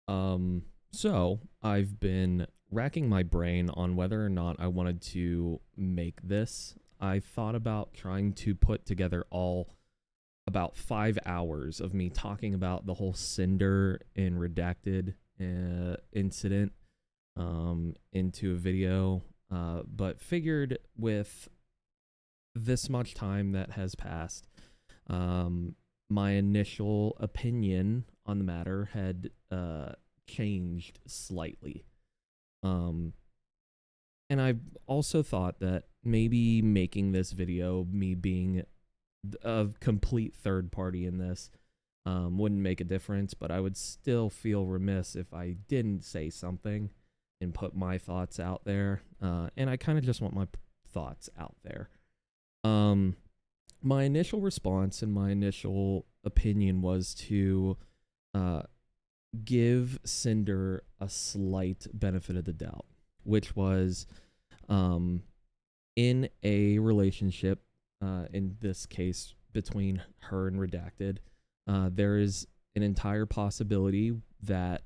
So I've been racking my brain on whether or not I wanted to make this. I thought about trying to put together all about 5 hours of me talking about the whole Cinder and Redacted incident into a video, but figured with this much time that has passed, my initial opinion on the matter had changed slightly. Um, and I also thought that maybe making this video, me being a complete third party in this, wouldn't make a difference, but I would still feel remiss if I didn't say something and put my thoughts out there. And I kind of just want my thoughts out there. My initial response and my initial opinion was to give Cinder a slight benefit of the doubt, which was in a relationship, in this case between her and Redacted, there is an entire possibility that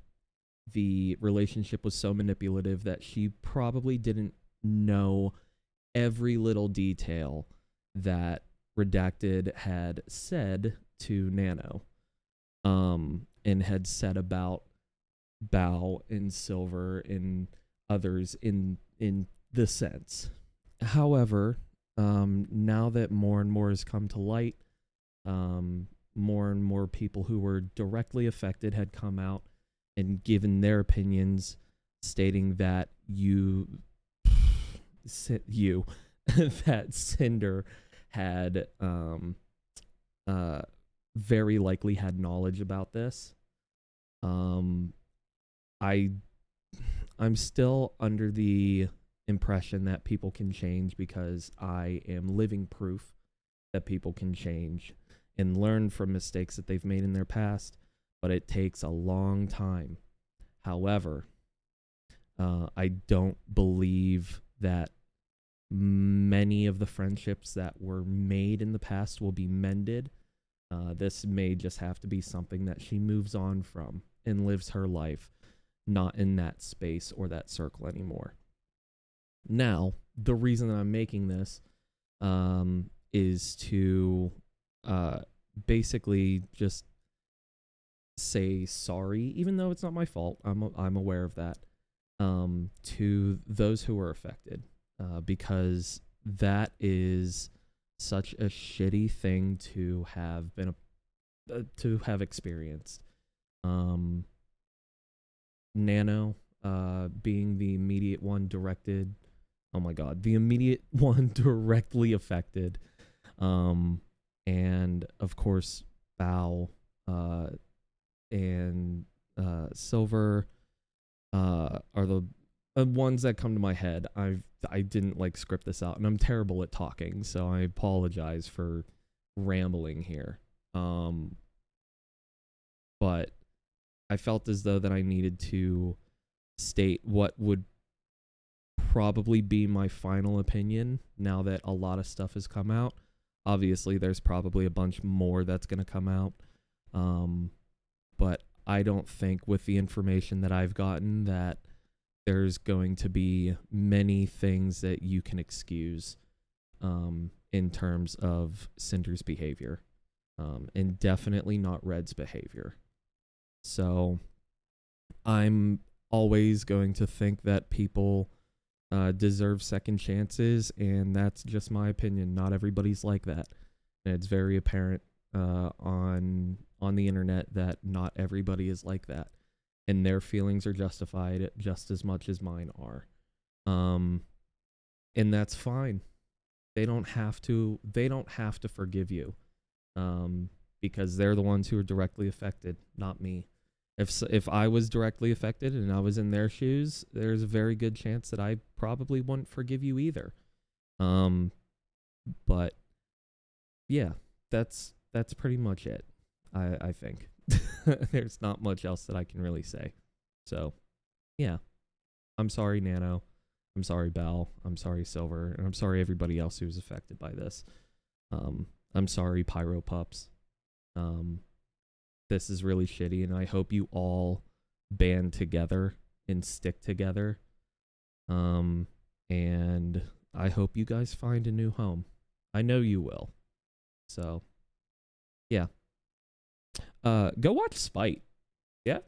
the relationship was so manipulative that she probably didn't know every little detail that Redacted had said to Nano, and had said about Bao and Silver and others in the sense. However, now that more and more has come to light, more and more people who were directly affected had come out and given their opinions, stating that that Cinder had very likely had knowledge about this. I'm still under the impression that people can change because I am living proof that people can change and learn from mistakes that they've made in their past, but it takes a long time. However, I don't believe that many of the friendships that were made in the past will be mended. This may just have to be something that she moves on from and lives her life, not in that space or that circle anymore. Now, the reason that I'm making this is to basically just say sorry, even though it's not my fault. I'm aware of that, to those who were affected, because that is such a shitty thing to have been to have experienced. Nano being the immediate one directed. Oh my god, the immediate one directly affected. And of course, Bao and Silver are the ones that come to my head. I didn't script this out, and I'm terrible at talking, so I apologize for rambling here. But I felt as though that I needed to state what would probably be my final opinion now that a lot of stuff has come out. Obviously, there's probably a bunch more that's going to come out. But I don't think with the information that I've gotten that there's going to be many things that you can excuse in terms of Cinder's behavior, and definitely not Red's behavior. So I'm always going to think that people deserve second chances, and that's just my opinion. Not everybody's like that, and it's very apparent on the internet that not everybody is like that, and their feelings are justified just as much as mine are. And that's fine. They don't have to forgive you, because they're the ones who are directly affected, not me. If I was directly affected and I was in their shoes, there's a very good chance that I probably wouldn't forgive you either. But yeah, that's pretty much it. I think there's not much else that I can really say. So yeah, I'm sorry, Nano. I'm sorry, Bell. I'm sorry, Silver, and I'm sorry everybody else who was affected by this. I'm sorry, Pyro Pups. This is really shitty, and I hope you all band together and stick together. And I hope you guys find a new home. I know you will. So, yeah. Go watch Spite. Yeah.